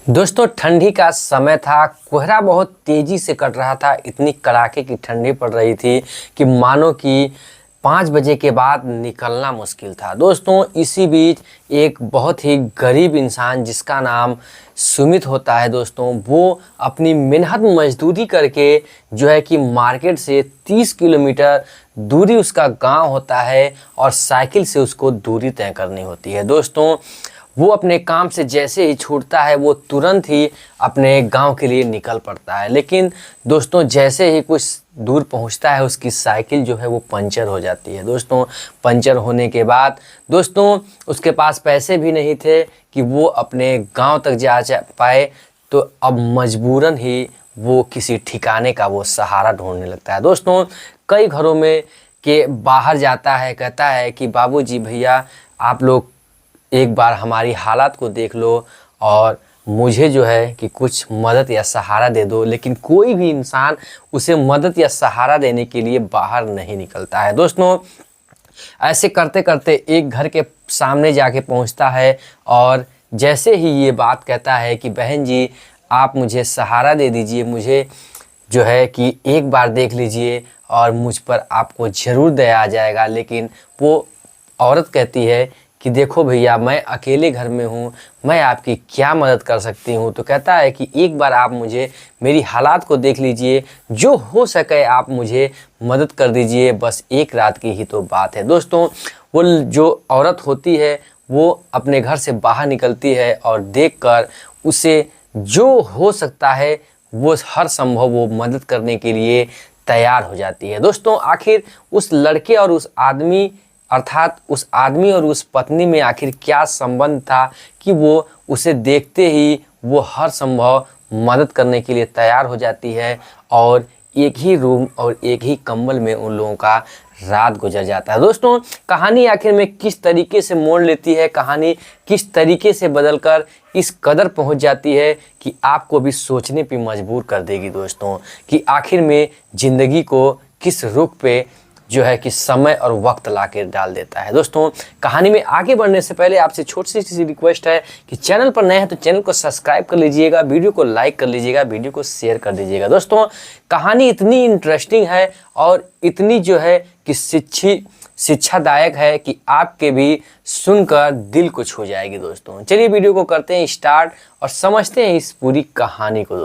दोस्तों ठंडी का समय था। कोहरा बहुत तेज़ी से कट रहा था। इतनी कड़ाके की ठंडी पड़ रही थी कि मानो कि 5 बजे के बाद निकलना मुश्किल था। दोस्तों इसी बीच एक बहुत ही गरीब इंसान जिसका नाम सुमित होता है दोस्तों, वो अपनी मेहनत मजदूरी करके जो है कि मार्केट से 30 किलोमीटर दूरी उसका गांव होता है और साइकिल से उसको दूरी तय करनी होती है। दोस्तों वो अपने काम से जैसे ही छूटता है वो तुरंत ही अपने गांव के लिए निकल पड़ता है। लेकिन दोस्तों जैसे ही कुछ दूर पहुंचता है उसकी साइकिल जो है वो पंचर हो जाती है। दोस्तों पंचर होने के बाद दोस्तों उसके पास पैसे भी नहीं थे कि वो अपने गांव तक जा पाए। तो अब मजबूरन ही वो किसी ठिकाने का वो सहारा ढूंढने लगता है। दोस्तों कई घरों में के बाहर जाता है, कहता है कि बाबूजी भैया आप लोग एक बार हमारी हालात को देख लो और मुझे जो है कि कुछ मदद या सहारा दे दो। लेकिन कोई भी इंसान उसे मदद या सहारा देने के लिए बाहर नहीं निकलता है। दोस्तों ऐसे करते करते एक घर के सामने जाके पहुंचता है और जैसे ही ये बात कहता है कि बहन जी आप मुझे सहारा दे दीजिए, मुझे जो है कि एक बार देख लीजिए और मुझ पर आपको ज़रूर दया आ जाएगा। लेकिन वो औरत कहती है कि देखो भैया मैं अकेले घर में हूँ, मैं आपकी क्या मदद कर सकती हूँ। तो कहता है कि एक बार आप मुझे मेरी हालात को देख लीजिए, जो हो सके आप मुझे मदद कर दीजिए, बस एक रात की ही तो बात है। दोस्तों वो जो औरत होती है वो अपने घर से बाहर निकलती है और देखकर उसे जो हो सकता है वो हर संभव वो मदद करने के लिए तैयार हो जाती है। दोस्तों आखिर उस लड़के और उस आदमी अर्थात उस आदमी और उस पत्नी में आखिर क्या संबंध था कि वो उसे देखते ही वो हर संभव मदद करने के लिए तैयार हो जाती है और एक ही रूम और एक ही कंबल में उन लोगों का रात गुजर जाता है। दोस्तों कहानी आखिर में किस तरीके से मोड़ लेती है, कहानी किस तरीके से बदलकर इस कदर पहुंच जाती है कि आपको भी सोचने पे मजबूर कर देगी दोस्तों कि आखिर में ज़िंदगी को किस रुख पे जो है कि समय और वक्त ला के डाल देता है। दोस्तों कहानी में आगे बढ़ने से पहले आपसे छोटी सी रिक्वेस्ट है कि चैनल पर नए हैं तो चैनल को सब्सक्राइब कर लीजिएगा, वीडियो को लाइक कर लीजिएगा, वीडियो को शेयर कर दीजिएगा। दोस्तों कहानी इतनी इंटरेस्टिंग है और इतनी जो है कि शिक्षादायक है कि आपके भी सुनकर दिल को छू जाएगी। दोस्तों चलिए वीडियो को करते हैं स्टार्ट और समझते हैं इस पूरी कहानी को।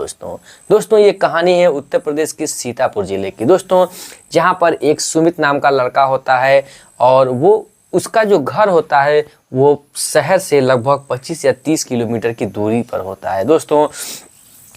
दोस्तों ये कहानी है उत्तर प्रदेश के सीतापुर जिले की। दोस्तों जहाँ पर एक सुमित नाम का लड़का होता है और वो उसका जो घर होता है वो शहर से लगभग 25 या 30 किलोमीटर की दूरी पर होता है। दोस्तों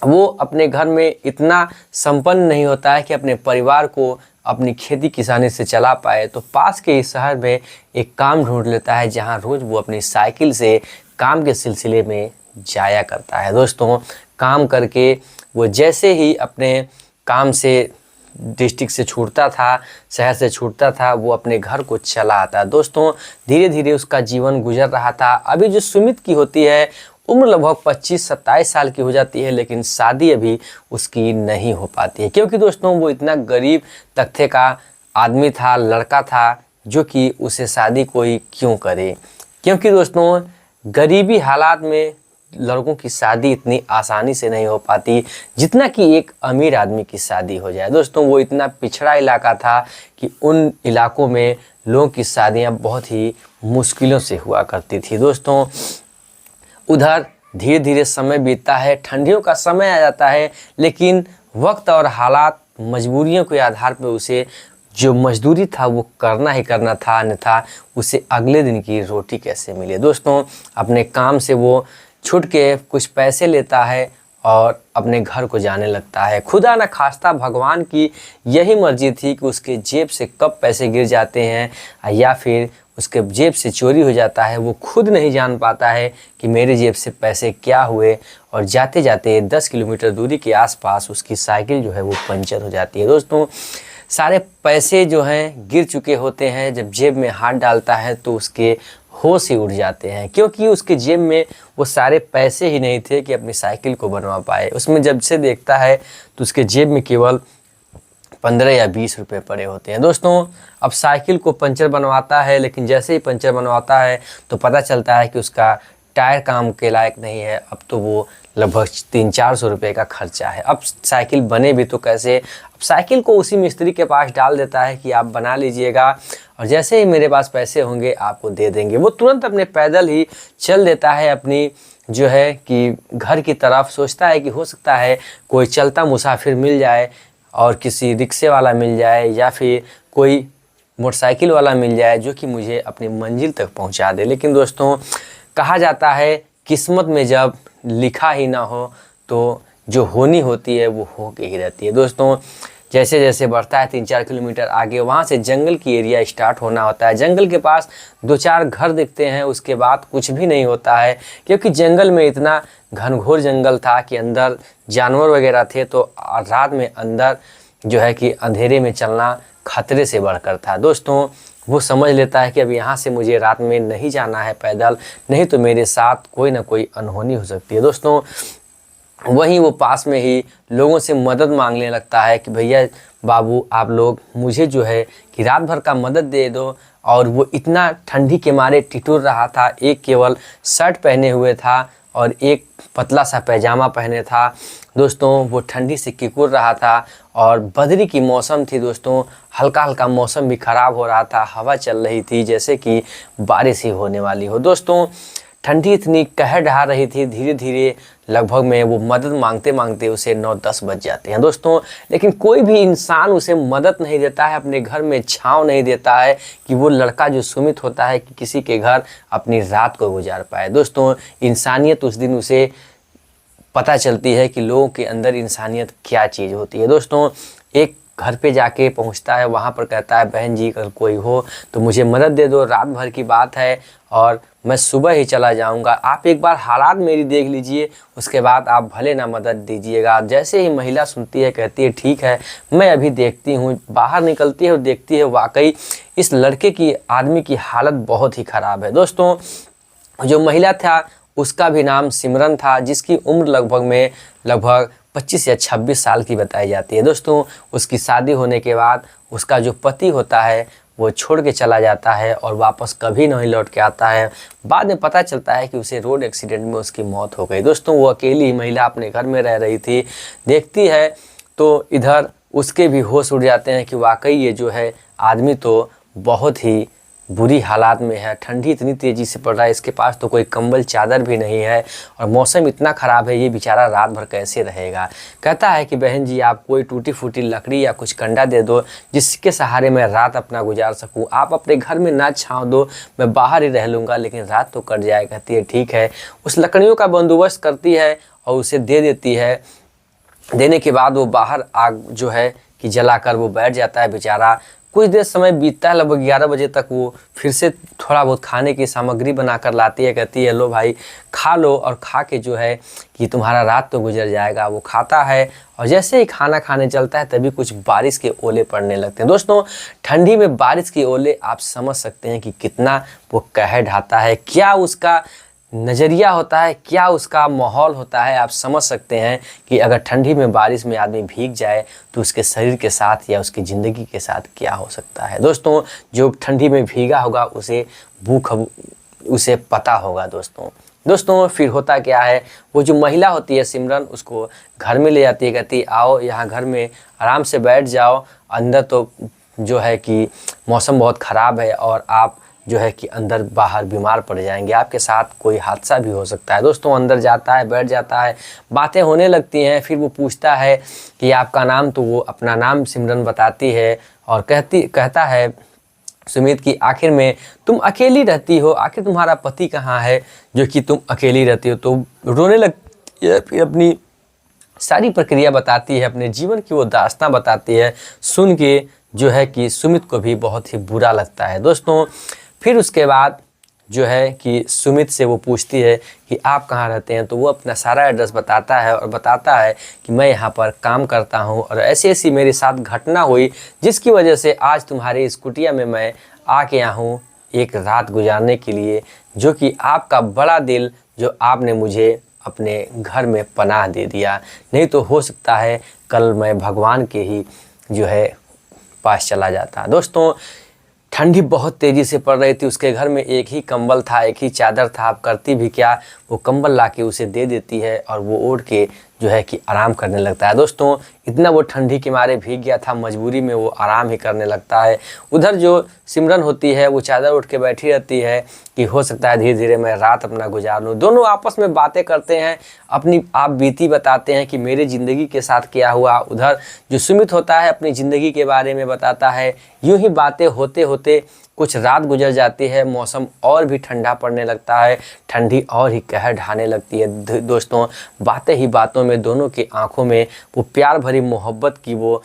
वो अपने घर में इतना संपन्न नहीं होता है कि अपने परिवार को अपनी खेती किसानी से चला पाए, तो पास के इस शहर में एक काम ढूंढ लेता है जहां रोज़ वो अपनी साइकिल से काम के सिलसिले में जाया करता है। दोस्तों काम करके वो जैसे ही अपने काम से डिस्ट्रिक्ट से छूटता था, शहर से छूटता था, वो अपने घर को चला आता। दोस्तों धीरे धीरे उसका जीवन गुजर रहा था। अभी जो सुमित की होती है उम्र लगभग 25-27 साल की हो जाती है, लेकिन शादी अभी उसकी नहीं हो पाती है क्योंकि दोस्तों वो इतना गरीब तबके का आदमी था, लड़का था, जो कि उसे शादी कोई क्यों करे। क्योंकि दोस्तों गरीबी हालात में लड़कों की शादी इतनी आसानी से नहीं हो पाती जितना कि एक अमीर आदमी की शादी हो जाए। दोस्तों वो इतना पिछड़ा इलाका था कि उन इलाकों में लोगों की शादियां बहुत ही मुश्किलों से हुआ करती थी। दोस्तों उधर धीरे धीरे समय बीतता है, ठंडियों का समय आ जाता है, लेकिन वक्त और हालात मजबूरियों के आधार पर उसे जो मजदूरी था वो करना ही करना था, अन्यथा उसे अगले दिन की रोटी कैसे मिले। दोस्तों अपने काम से वो छूट के कुछ पैसे लेता है और अपने घर को जाने लगता है। खुदा न खास्ता भगवान की यही मर्जी थी कि उसके जेब से कब पैसे गिर जाते हैं या फिर उसके जेब से चोरी हो जाता है, वो खुद नहीं जान पाता है कि मेरे जेब से पैसे क्या हुए। और जाते जाते 10 किलोमीटर दूरी के आसपास उसकी साइकिल जो है वो पंचर हो जाती है। दोस्तों सारे पैसे जो हैं गिर चुके होते हैं। जब जेब में हाथ डालता है तो उसके होश ही उड़ जाते हैं क्योंकि उसके जेब में वो सारे पैसे ही नहीं थे कि अपनी साइकिल को बनवा पाए। उसमें जब से देखता है तो उसके जेब में केवल 15 या 20 रुपये पड़े होते हैं। दोस्तों अब साइकिल को पंचर बनवाता है, लेकिन जैसे ही पंचर बनवाता है तो पता चलता है कि उसका टायर काम के लायक नहीं है, अब तो वो लगभग 300-400 रुपये का खर्चा है। अब साइकिल बने भी तो कैसे, अब साइकिल को उसी मिस्त्री के पास डाल देता है कि आप बना लीजिएगा, और जैसे ही मेरे पास पैसे होंगे आपको दे देंगे। वो तुरंत अपने पैदल ही चल देता है अपनी जो है कि घर की तरफ। सोचता है कि हो सकता है कोई चलता मुसाफिर मिल जाए और किसी रिक्शे वाला मिल जाए या फिर कोई मोटरसाइकिल वाला मिल जाए जो कि मुझे अपनी मंजिल तक पहुंचा दे। लेकिन दोस्तों, कहा जाता है किस्मत में जब लिखा ही ना हो तो जो होनी होती है वो हो के ही रहती है। दोस्तों, जैसे जैसे बढ़ता है 3-4 किलोमीटर आगे, वहाँ से जंगल की एरिया स्टार्ट होना होता है। जंगल के पास 2-4 घर दिखते हैं, उसके बाद कुछ भी नहीं होता है, क्योंकि जंगल में इतना घनघोर जंगल था कि अंदर जानवर वगैरह थे, तो रात में अंदर जो है कि अंधेरे में चलना खतरे से बढ़कर था। दोस्तों, वो समझ लेता है कि अब यहाँ से मुझे रात में नहीं जाना है पैदल, नहीं तो मेरे साथ कोई ना कोई अनहोनी हो सकती है। दोस्तों, वहीं वो पास में ही लोगों से मदद मांगने लगता है कि भैया बाबू आप लोग मुझे जो है कि रात भर का मदद दे दो। और वो इतना ठंडी के मारे ठिठुर रहा था, एक केवल शर्ट पहने हुए था और एक पतला सा पैजामा पहने था। दोस्तों, वो ठंडी से किकुर रहा था और बदरी की मौसम थी। दोस्तों, हल्का हल्का मौसम भी ख़राब हो रहा था, हवा चल रही थी जैसे कि बारिश ही होने वाली हो। दोस्तों, ठंडी इतनी कहर ढा रही थी, धीरे धीरे लगभग में वो मदद मांगते मांगते उसे 9-10 बज जाते हैं। दोस्तों, लेकिन कोई भी इंसान उसे मदद नहीं देता है, अपने घर में छांव नहीं देता है कि वो लड़का जो सुमित होता है कि किसी के घर अपनी रात को गुजार पाए। दोस्तों, इंसानियत उस दिन उसे पता चलती है कि लोगों के अंदर इंसानियत क्या चीज़ होती है। दोस्तों, एक घर पे जाके पहुंचता है, वहाँ पर कहता है बहन जी अगर कोई हो तो मुझे मदद दे दो, रात भर की बात है और मैं सुबह ही चला जाऊंगा, आप एक बार हालात मेरी देख लीजिए, उसके बाद आप भले ना मदद दीजिएगा। जैसे ही महिला सुनती है कहती है ठीक है मैं अभी देखती हूँ। बाहर निकलती है और देखती है वाकई इस लड़के की, आदमी की हालत बहुत ही ख़राब है। दोस्तों, जो महिला था उसका भी नाम सिमरन था, जिसकी उम्र लगभग 25 या 26 साल की बताई जाती है। दोस्तों, उसकी शादी होने के बाद उसका जो पति होता है वो छोड़ के चला जाता है और वापस कभी नहीं लौट के आता है। बाद में पता चलता है कि उसे रोड एक्सीडेंट में उसकी मौत हो गई। दोस्तों, वो अकेली महिला अपने घर में रह रही थी, देखती है तो इधर उसके भी होश उड़ जाते हैं कि वाकई ये जो है आदमी तो बहुत ही बुरी हालात में है। ठंडी इतनी तेज़ी से पड़ रहा है, इसके पास तो कोई कंबल चादर भी नहीं है और मौसम इतना ख़राब है, ये बेचारा रात भर कैसे रहेगा। कहता है कि बहन जी आप कोई टूटी फूटी लकड़ी या कुछ कंडा दे दो जिसके सहारे मैं रात अपना गुजार सकूं। आप अपने घर में ना छाँव दो, मैं बाहर ही रह लूँगा लेकिन रात तो कट जाए। कहती है ठीक है। उस लकड़ियों का बंदोबस्त करती है और उसे दे देती है। देने के बाद वो बाहर आग जो है कि जलाकर वो बैठ जाता है बेचारा। कुछ देर समय बीतता है, लगभग 11 बजे तक वो फिर से थोड़ा बहुत खाने की सामग्री बनाकर लाती है। कहती है लो भाई खा लो और खा के जो है कि तुम्हारा रात तो गुजर जाएगा। वो खाता है और जैसे ही खाना खाने चलता है तभी कुछ बारिश के ओले पड़ने लगते हैं। दोस्तों, ठंडी में बारिश के ओले आप समझ सकते हैं कि कितना वो कहर ढाता है, क्या उसका नज़रिया होता है, क्या उसका माहौल होता है। आप समझ सकते हैं कि अगर ठंडी में बारिश में आदमी भीग जाए तो उसके शरीर के साथ या उसकी ज़िंदगी के साथ क्या हो सकता है। दोस्तों, जो ठंडी में भीगा होगा उसे भूख उसे पता होगा। दोस्तों फिर होता क्या है, वो जो महिला होती है सिमरन उसको घर में ले जाती है। कहती है आओ यहाँ घर में आराम से बैठ जाओ, अंदर तो जो है कि मौसम बहुत ख़राब है और आप जो है कि अंदर बाहर बीमार पड़ जाएंगे, आपके साथ कोई हादसा भी हो सकता है। दोस्तों, अंदर जाता है, बैठ जाता है, बातें होने लगती हैं। फिर वो पूछता है कि आपका नाम, तो वो अपना नाम सिमरन बताती है और कहता है सुमित कि आखिर में तुम अकेली रहती हो, आखिर तुम्हारा पति कहाँ है जो कि तुम अकेली रहती हो। तो रोने लगती है, फिर अपनी सारी प्रक्रिया बताती है, अपने जीवन की वो दास्तां बताती है। सुन के जो है कि सुमित को भी बहुत ही बुरा लगता है। दोस्तों, फिर उसके बाद जो है कि सुमित से वो पूछती है कि आप कहाँ रहते हैं, तो वो अपना सारा एड्रेस बताता है और बताता है कि मैं यहाँ पर काम करता हूँ और ऐसी ऐसी मेरे साथ घटना हुई जिसकी वजह से आज तुम्हारी इस कुटिया में मैं आके आया हूँ एक रात गुजारने के लिए, जो कि आपका बड़ा दिल जो आपने मुझे अपने घर में पनाह दे दिया, नहीं तो हो सकता है कल मैं भगवान के ही जो है पास चला जाता। दोस्तों, ठंडी बहुत तेज़ी से पड़ रही थी। उसके घर में एक ही कंबल था, एक ही चादर था। अब करती भी क्या, वो कंबल ला के उसे दे देती है और वो ओढ़ के जो है कि आराम करने लगता है। दोस्तों इतना वो ठंडी के मारे भीग गया था, मजबूरी में वो आराम ही करने लगता है। उधर जो सिमरन होती है वो चादर उठ के बैठी रहती है कि हो सकता है धीरे धीरे मैं रात अपना गुजार लूँ। दोनों आपस में बातें करते हैं, अपनी आप बीती बताते हैं कि मेरे ज़िंदगी के साथ क्या हुआ। उधर जो सुमित होता है अपनी ज़िंदगी के बारे में बताता है। यूं ही बातें होते होते कुछ रात गुजर जाती है, मौसम और भी ठंडा पड़ने लगता है, ठंडी और ही कहर ढाने लगती है। दोस्तों बातें ही बातों में दोनों की आंखों में वो प्यार भरी मोहब्बत की वो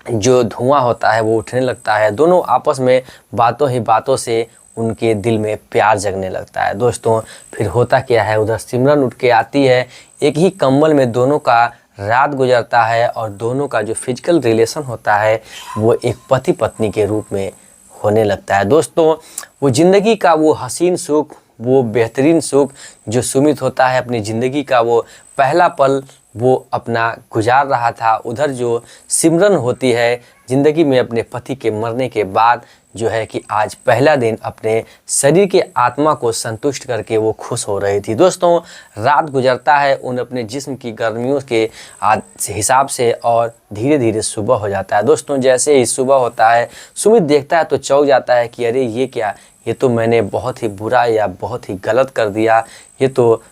जो धुआं होता है वो उठने लगता है। दोनों आपस में बातों ही बातों से उनके दिल में प्यार जगने लगता है। दोस्तों फिर होता क्या है, उधर सिमरन उठ के आती है। एक ही कंबल में दोनों का रात गुजरता है और दोनों का जो फिजिकल रिलेशन होता है वो एक पति पत्नी के रूप में होने लगता है। दोस्तों वो ज़िंदगी का वो हसीन सुख, वो बेहतरीन सुख जो सुमित होता है अपनी ज़िंदगी का वो पहला पल वो अपना गुजार रहा था, उधर जो सिमरन होती है ज़िंदगी में अपने पति के मरने के बाद जो है कि आज पहला दिन अपने शरीर के आत्मा को संतुष्ट करके वो खुश हो रही थी। दोस्तों रात गुजरता है उन अपने जिस्म की गर्मियों के हिसाब से और धीरे धीरे सुबह हो जाता है। दोस्तों जैसे ही सुबह होता है सुमित देखता है तो चौंक जाता है कि अरे ये क्या, ये तो मैंने बहुत ही बुरा या बहुत ही गलत कर दिया, ये तो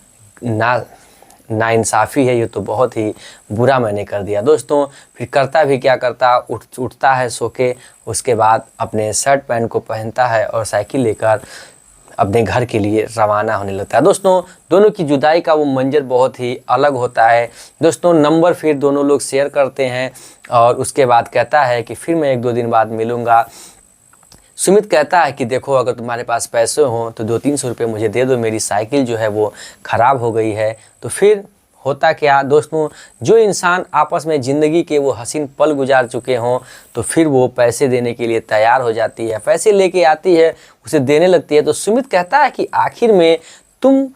नाइंसाफ़ी है, ये तो बहुत ही बुरा मैंने कर दिया। दोस्तों फिर करता भी क्या करता, उठता है सो के, उसके बाद अपने शर्ट पैंट को पहनता है और साइकिल लेकर अपने घर के लिए रवाना होने लगता है। दोस्तों दोनों की जुदाई का वो मंजर बहुत ही अलग होता है। दोस्तों नंबर फिर दोनों लोग शेयर करते हैं और उसके बाद कहता है कि फिर मैं 1-2 दिन बाद मिलूँगा। सुमित कहता है कि देखो अगर तुम्हारे पास पैसे हों तो 200-300 रुपये मुझे दे दो, मेरी साइकिल जो है वो ख़राब हो गई है। तो फिर होता क्या दोस्तों, जो इंसान आपस में ज़िंदगी के वो हसीन पल गुजार चुके हों तो फिर वो पैसे देने के लिए तैयार हो जाती है, पैसे लेके आती है, उसे देने लगती है। तो सुमित कहता है कि आखिर में तुम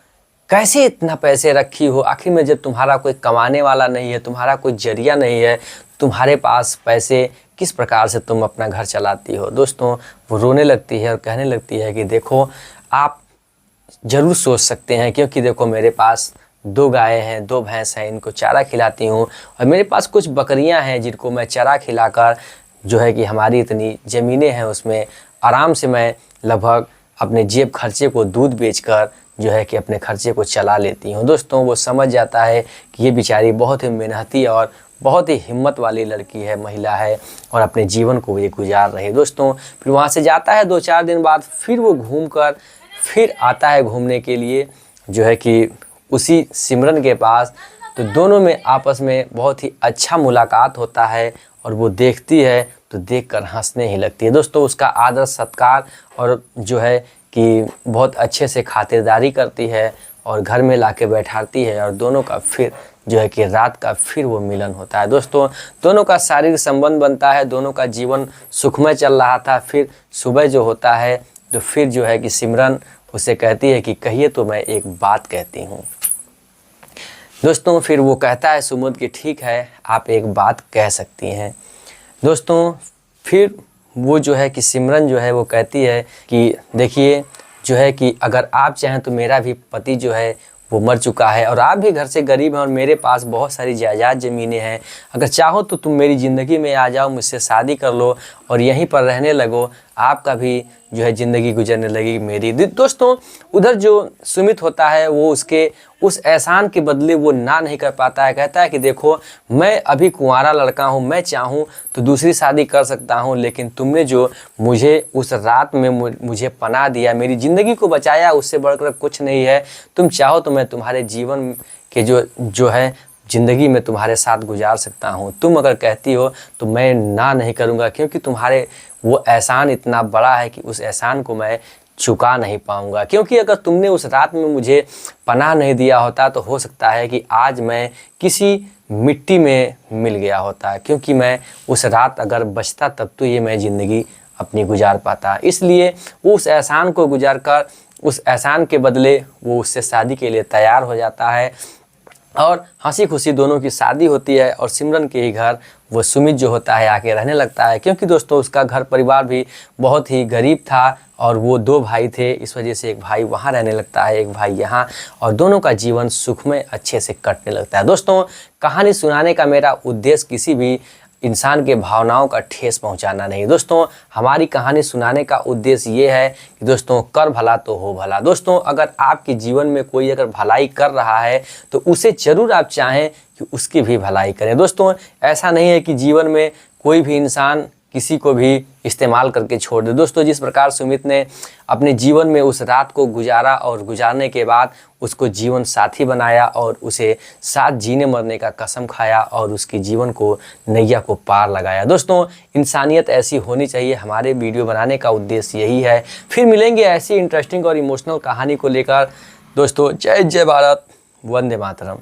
कैसे इतना पैसे रखी हो, आखिर में जब तुम्हारा कोई कमाने वाला नहीं है, तुम्हारा कोई जरिया नहीं है, तुम्हारे पास पैसे किस प्रकार से तुम अपना घर चलाती हो। दोस्तों वो रोने लगती है और कहने लगती है कि देखो आप ज़रूर सोच सकते हैं, क्योंकि देखो मेरे पास 2 गायें हैं, 2 भैंस हैं, इनको चारा खिलाती हूँ और मेरे पास कुछ बकरियाँ हैं जिनको मैं चारा खिलाकर जो है कि हमारी इतनी ज़मीनें हैं उसमें आराम से मैं लगभग अपने जेब खर्चे को दूध बेचकर जो है कि अपने खर्चे को चला लेती हूँ। दोस्तों वो समझ जाता है कि ये बेचारी बहुत ही मेहनती और बहुत ही हिम्मत वाली लड़की है, महिला है और अपने जीवन को ये गुजार रही है। दोस्तों फिर वहाँ से जाता है, 2-4 दिन बाद फिर वो घूमकर फिर आता है घूमने के लिए जो है कि उसी सिमरन के पास। तो दोनों में आपस में बहुत ही अच्छा मुलाकात होता है और वो देखती है तो देखकर हंसने ही लगती है। दोस्तों उसका आदर सत्कार और जो है कि बहुत अच्छे से खातिरदारी करती है और घर में लाके बैठाती है और दोनों का फिर जो है कि रात का फिर वो मिलन होता है। दोस्तों दोनों का शारीरिक संबंध बनता है, दोनों का जीवन सुखमय चल रहा था। फिर सुबह जो होता है तो फिर जो है कि सिमरन उसे कहती है कि कहिए तो मैं एक बात कहती हूँ। दोस्तों फिर वो कहता है सुमित कि ठीक है आप एक बात कह सकती हैं। दोस्तों फिर वो जो है कि सिमरन जो है वो कहती है कि देखिए जो है कि अगर आप चाहें तो मेरा भी पति जो है वो मर चुका है और आप भी घर से गरीब हैं और मेरे पास बहुत सारी जायदाद ज़मीनें हैं। अगर चाहो तो तुम मेरी ज़िंदगी में आ जाओ, मुझसे शादी कर लो और यहीं पर रहने लगो, आपका भी जो है ज़िंदगी गुजरने लगी मेरी। दोस्तों उधर जो सुमित होता है वो उसके उस एहसान के बदले वो ना नहीं कर पाता है। कहता है कि देखो मैं अभी कुंवारा लड़का हूँ, मैं चाहूँ तो दूसरी शादी कर सकता हूँ, लेकिन तुमने जो मुझे उस रात में मुझे पनाह दिया, मेरी ज़िंदगी को बचाया, उससे बढ़कर कुछ नहीं है। तुम चाहो तो मैं तुम्हारे जीवन के जो है ज़िंदगी में तुम्हारे साथ गुजार सकता हूँ। तुम अगर कहती हो तो मैं ना नहीं करूँगा, क्योंकि तुम्हारे वो एहसान इतना बड़ा है कि उस एहसान को मैं चुका नहीं पाऊँगा। क्योंकि अगर तुमने उस रात में मुझे पनाह नहीं दिया होता तो हो सकता है कि आज मैं किसी मिट्टी में मिल गया होता, क्योंकि मैं उस रात अगर बचता तब तो ये मैं ज़िंदगी अपनी गुजार पाता। इसलिए वो उस एहसान को गुजार कर उस एहसान के बदले वो उससे शादी के लिए तैयार हो जाता है। और हंसी खुशी दोनों की शादी होती है और सिमरन के ही घर वो सुमित जो होता है आके रहने लगता है, क्योंकि दोस्तों उसका घर परिवार भी बहुत ही गरीब था और वो 2 भाई थे, इस वजह से एक भाई वहाँ रहने लगता है, एक भाई यहाँ, और दोनों का जीवन सुखमय अच्छे से कटने लगता है। दोस्तों कहानी सुनाने का मेरा उद्देश्य किसी भी इंसान के भावनाओं का ठेस पहुंचाना नहीं। दोस्तों हमारी कहानी सुनाने का उद्देश्य ये है कि दोस्तों कर भला तो हो भला। दोस्तों अगर आपके जीवन में कोई अगर भलाई कर रहा है तो उसे ज़रूर आप चाहें कि उसकी भी भलाई करें। दोस्तों ऐसा नहीं है कि जीवन में कोई भी इंसान किसी को भी इस्तेमाल करके छोड़ दे। दोस्तों जिस प्रकार सुमित ने अपने जीवन में उस रात को गुजारा और गुजारने के बाद उसको जीवन साथी बनाया और उसे साथ जीने मरने का कसम खाया और उसके जीवन को नैया को पार लगाया। दोस्तों इंसानियत ऐसी होनी चाहिए, हमारे वीडियो बनाने का उद्देश्य यही है। फिर मिलेंगे ऐसी इंटरेस्टिंग और इमोशनल कहानी को लेकर। दोस्तों जय जय भारत, वंदे मातरम।